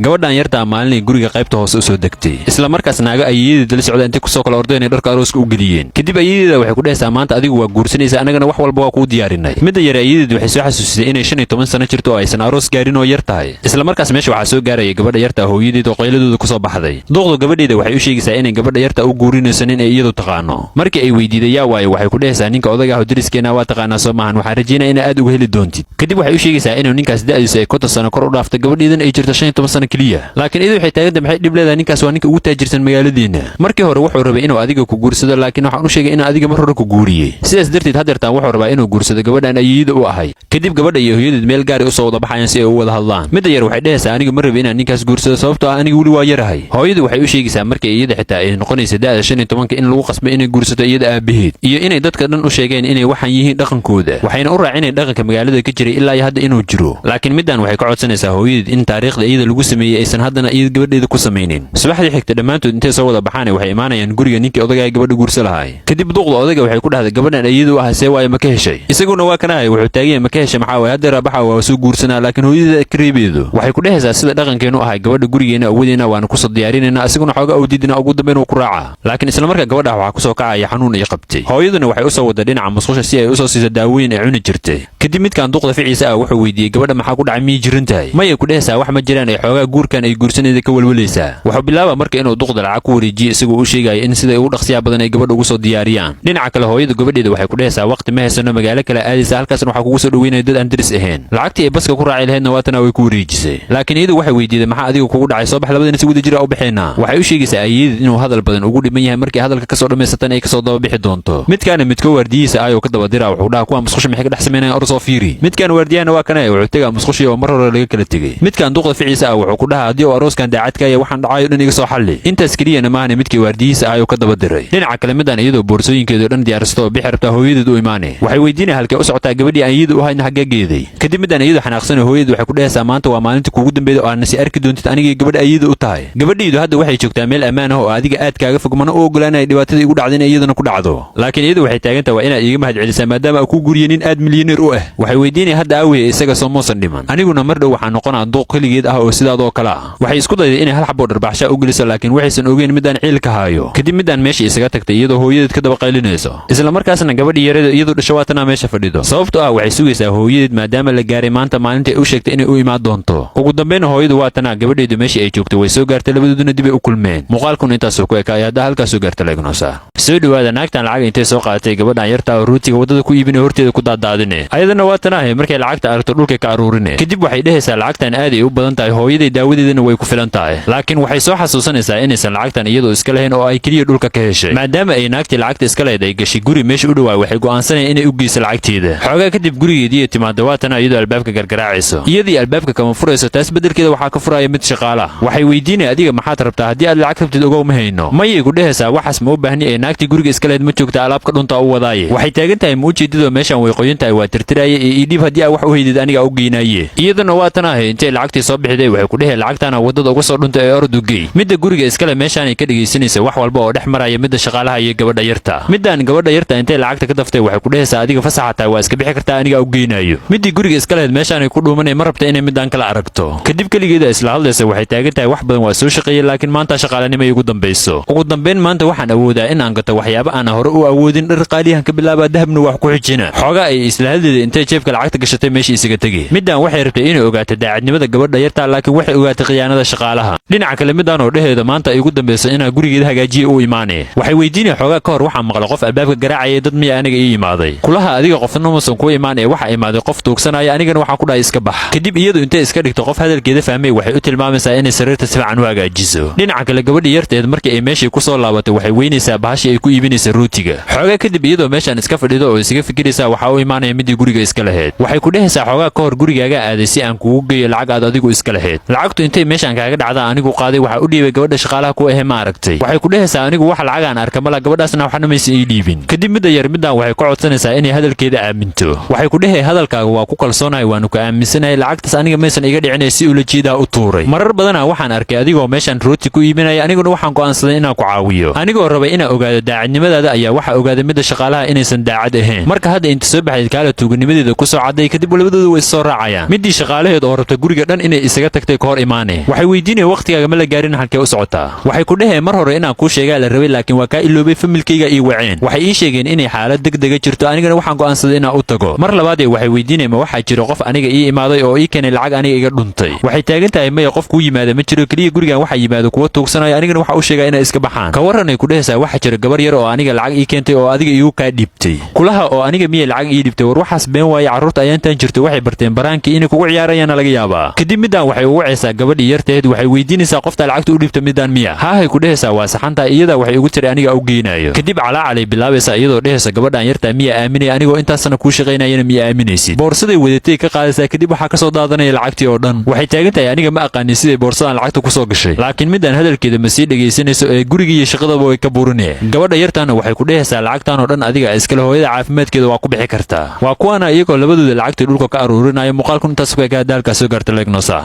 gabadhan yarta maalin guriga qaybta hoose u soo degtay isla markaas naaga ayeeyada dal socda inta ku soo kala ordeen dharka arooska u geliyeen kadib ayeeyada waxay ku dhehaysaa maanta adigu waa guursanaysaa anagana wax walba waa ku diyaarinay midda yar ayeeyada waxay soo xasuusisay inay 15 sano jirto oo aysan aroos gaarin oo yar tahay isla markaas meesha waxa soo gaarayay gabadha yarta hooyadeed oo qayladooda ku soo baxday duqdo gabadheeda waxay u sheegaysaa inay gabadha yarta u guurinayso in ay iyadu taqaano markii ay weydiiday yaa waayo waxay ku dhehaysaa ninka odaga ah driskeena waa taqaanaa Soomahan waxa rajeynaa in aad uga heli doontid kadib waxay u sheegaysaa inuu ninkaas da'diisu ay 50 sano kor u dhaaftay gabadheedan ay jirto 15 sano kaliya laakiin iyadu waxay taagan tahay dib leedahay ninkaas waa ninka ugu taajirsan magaaladeena markii hore wuxuu rabay inuu adiga ku guursado laakiin waxaan u sheegay in adiga mar hore ku guuriyay sidaas darteed hadeertaan wuxuu rabaa inuu guursado gabadhan ayeeyada u ahay kadib gabadha iyo hooyadeed meel gaar ah u soo wada baxayaan si ay u wada hadlaan midda yar waxay dhehaysaa aniga ma rabay inaan ninkaas guursado sababtoo ah aniga wali waa yarahay hooyadu waxay u sheegaysaa markii iyada xitaa ay noqonaysa da'da 15 in lagu qasbay inay guursato iyada aabaheed iyo inay dadka dhan u sheegeen inay waxaan yihiin dhaqankooda waxayna u raacinay dhaqanka magaalada ka jiray ilaa hadda inuu jiro laakiin middan waxay ka codsanaysaa hooyadeed in taariikhda iyada lagu sameeyay aysan haddana iyada gabadheeda ku sameeynin subaxdii xigta dhamaantood intay soo wada baxaan waxay imaanayaan guriga ninkii odaga ay gabadha guursan lahaay kadib duqda odaga waxay ku dhahday gabadhan iyadu ah see waayo ma ka heshay isaguna waa kanahay wuxuu taagay ma ka heshay maxaa way hadda baxa waa soo guursanaa laakiin hooyada kareebeedo waxay ku dhehaysaa sida dhaqankeenu ahay gabadha gurigeena awoodina waan ku soo diyaarinayna isaguna xooga awdiidina ugu dambeyn uu ku raaca laakiin isla markaa gabadha waxa ku soo kacaya xanuun ay qabtay hooyaduna waxay u soo wada dhinaca musqusha si ay u soo siiso daawooyin ay cuni jirtay kadib midkaan duqda ficiisa ah wuxuu weydiiyay gabadha maxaa ku dhacay mii jirin tahay maya ku dhehaysaa wax ma jiraan ay xooga guurkan ay guursaneeda ka walwalaysaa wuxuu bilaabaa marka inuu duqda lacag ku wareejiyo isagoo u sheegaya in sida ugu dhaqsiya badan ay gabadha ugu soo diyaariyaan dhinaca kale hooyada gabadheeda waxay ku dhehaysaa waqti ma haysano magaalo kale aadaysa halkaasna waxa kugu soo dhaweynaya dad aan diris ahayn lacagtii ay baska ku raaci lahaydna waatana way ku wareejisay laakiin iyadu waxay weydiiday maxaa adiga kugu dhacay soo bax labadana si wada jira u bixeenaa waxay u sheegaysaa ayeeyada inuu hadal badan ugu dhiman yahay markii hadalka ka soo dhameysatan ay ka soo daba bixi doonto midkaana midko waardiyihiisa ayuu ka daba diraa wuxuu dhahaa kuwa musqusha maxay ka dhex sameynayaan or soo fiiri midkaan waardiyahana waa kana wuxuu tagaa musqushi oo mar hore laga kala tegay midkaan duqda ficiisa ah wuxuu ku dhahaa haddii uu arooskan daacadka yahay waxaan dhacayo dhan iga soo xalli intaas keliyana maahane midkii waardiyihiisa ayuu ka daba diray dhinaca kale midaan iyadoo boorsooyinkeedu dhan diyaarsato oo bixi rabtaa hooyadeed u imaanay waxay weydiinay halkee u socotaa gabadhii aan iyada u hayna xaggeegeeday kadib midaan iyadu xanaaqsan hooyadeed waxay ku dhehaysaa maanta waa maalintii kuugu dambeeyay oo aan si arki doontid anigii gabadha iyada u tahay gabadhiidu hadda waxay joogtaa meel ammaan ah oo adiga aad kaaga fog mana u ogolaanay dhibaatada igu dhacday in iyadana ku dhacdo laakiin iyadu waxay taagantaa waa inaad iiga mahad celisaa maadaama ku guriyay nin aad milyaneer u ah waxay weydiinay hadda awee isaga soo moosan dhiman aniguna mar dhow waxaan noqonaa duq kaligeed ah oo sidaadoo kala ah waxay isku dayday inay hal xabo dharbaaxsha u geliso laakiin waxaysan ogeyn midaan ciilka haayo kadib midaan meesha isaga tagtay iyadoo hooyadeed ka daba qaylinayso isla markaasna gabadhii yarada iyadu dhasho waatana meesha fadhido sababtoo ah waxay sugaysaa hooyadeed maadaama la gaaray maanta maalintii u sheegtay inay u imaan doonto ugu dambeyn hooyadu waatana gabadheedu meeshii ay joogtay way soo gaartay labadooduna dib ay u kulmeen muuqaalkuna intaasoo ku ekaay hadda halkaas soo gaarta leegnosa soo dhawaada naagtan lacag intay soo qaadatay gabadhan yarta oo ruutiga wadada ku iibinay horteeda ku daadaadine ayadana waatana markay lacagta aragto dhulka ka aruurine kadib waxay dhehaysaa lacagtan aad ay u badan tahay hooyaday daawadeedana way ku filan tahay laakiin waxay soo xasuusanaysaa inaysan lacagtan iyadoo iska lahayn oo ay kaliya dhulka ka heshay maadaama ay naagtii lacagta iska lahayd ay gashay guri meesha u dhawaay waxay go'aansanayaan inay u geyso lacagteeda xoogaa kadib gurigeedii timaada waatana iyadoo albaabka gargaraacayso iyadii albaabka kama furayso taas bedelkeeda waxaa ka furaya mid shaqaala waxay weydiinay adiga maxaad rabtaa haddii aad lacag rabtid ogow ma hayno mayay ku dhehaysaa waxaas ma u baahni ee naagtii guriga iska lahayd ma joogta alaabka dhunta u wadaaye waxay taagan tahay ma ujeedadoo meeshan way qoyan tahay waa tirtiraaye ee idhib haddii aa wax u haydid aniga u geynaaye iyadana waatana intay lacagtii soo bixiday waxay ku dhehay lacagtaana wadada uga soo dhunta ee ordugey midda guriga iskale meeshaanay ka dhegaysanaysa wax walba oo dhex maraya midda shaqaalaha iyo gabadha yarta midaan gabadha yarta intay lacagta ka daftay waxay ku dhehaysaa adiga fasaxa tahay waa iska bixi kartaa aniga u geynaayo midii guriga iska lahayd meeshaanay ku dhuumanay ma rabta inay midaan kala aragto kadib keligeeda isla hadlaysa waxay taagan tahay wax badan waa soo shaqeeyay laakiin maanta shaqaalanimo ay ugu dambayso ugu dambeyn maanta waxaan awoodaa in aan gato waxyaabo aan hore u awoodin dhar qaaliyahan ka bilaabaa dahabna wax ku xijina xoogaa ay isla hadleeda intay jeebka lacagta gashatay meeshii isaga tegay midaan waxay rabtay inay ogaato daacadnimada gabadha yarta laakiin waxay ogaatay khiyaanada shaqaalaha dhinaca kale midaan oo dheheeda maanta ay ugu dambayso inaa gurigeeda hagaajiye u imaanay waxay weydiinay xoogaa ka hor waxaa maqla qof albaabka garaacaya dad miya aniga ii imaaday kulaha adiga qofna muusan ku imaanay waxa imaaday qof tuugsanaya anigana waxaan ku dhahay iska bax kadib iyadu intay iska dhigto qof hadalkeeda fahmay waxay u tilmaamaysaa inay sariirta si fiican u hagaajiso dhinaca kale gabadhii yarteed markii ay meeshii ku soo laabatay waxay weynaysaa bahashii ay ku iibinaysa ruutiga xoogaa kadib iyadoo meeshaan iska fadhido oo isaga fikiraysaa waxaa u imaanaya midii guriga iska lahayd waxay ku dhehaysaa xoogaa ka hor gurigaaga aaday si aan kugu geeyo lacag aad adigu iska lahayd lacagtu intay meeshaan kaaga dhacda anigu qaaday waxaa u dhiibay gabadha shaqaalaha ku ahe ma aragtay waxay ku dhehaysaa anigu wax lacagaan arka mala gabadhaasna waxna maysan ii dhiibin kadib midda yar midaan waxay ku codsanaysaa inay hadalkeeda aaminto waxay ku dhehay hadalkaaga waa ku kalsoonahay waanu ka aaminsanahay lacagtaas aniga maysan iga dhicinay si ula jeedaa u tuuray marar badana waxaan arkay adigoo meeshaan rooti ku iibinaya aniguna waxaan go'aansaday inaan ku caawiyo anigoo rabay inaan ogaado daacadnimadaada ayaa waxa ogaaday midda shaqaalaha inaysan daacad ahayn marka hadda inta soo baxayd kaala tuuganimadeeda ku soo caday kadib labadoodu way soo raacayaan midii shaqaalaheed oo rabta guriga dhan inay isaga tagtay ka hor imaanay waxay weydiinayeen waqtigaaga ma la gaarin halkee u socotaa waxay ku dhaheen mar hore inaan kuu sheegaa la rabay laakiin waa kaa iloobay familkayga ii waceen waxay ii sheegeen inay xaalad degdega jirto anigana waxaan go'aansaday inaan u tago mar labaad waxay weydiinayeen ma waxaa jiro qof aniga ii imaaday oo ii keenay lacag aniga iga dhuntay waxay taagan tahay maya qof kuu yimaada ma jiro keliya gurigan waxaa yimaado kuwa tuugsanaya anigana waxa u sheegaa inay iska baxaan ka warranay ku dhehaysaa waxaa jira gabar yar oo aniga lacag ii keentay oo adiga iigu kaa dhiibtay kulaha oo aniga miyay lacag ii dhibtay war waxaas been waaye carruurta ayaantan jirto waxay barteen baraankii inay kugu ciyaarayaana laga yaabaa kadib midaan waxay ugu wacaysaa gabadhii yarteed waxay weydiinaysaa qoftaa lacagta u dhibta midaan miya haahay ku dhehaysaa waa saxantaa iyadaa waxay ugu tiri aniga u geynayo kadib calaacalay bilaabaysaa iyadoo dhehaysa gabadhaan yartaa miya aaminaya anigoo intaasana kuu shaqaynayana miya aaminaysid boorsaday wadatay ka qaadaysaa kadib waxaa ka soo daadanaya lacagtii oo dhan waxay taagan tahay aniga ma aqaanin siday boorsadan lacagta ku soo gashay laakiin midaan hadalkeeda ma sii dhegaysanayso ee gurigii iyo shaqadaba way ka burineen gabadha yartaana waxay ku dhehaysaa lacagtaan oo dhan adiga iskale hooyada caafimaadkeeda waa ku bixi kartaa waa kuwaana iyagoo labadooda lacagtii dhulka ka aruurinaya muuqaalku intaas ku ekaa daalkaa soo gaarta leegnosa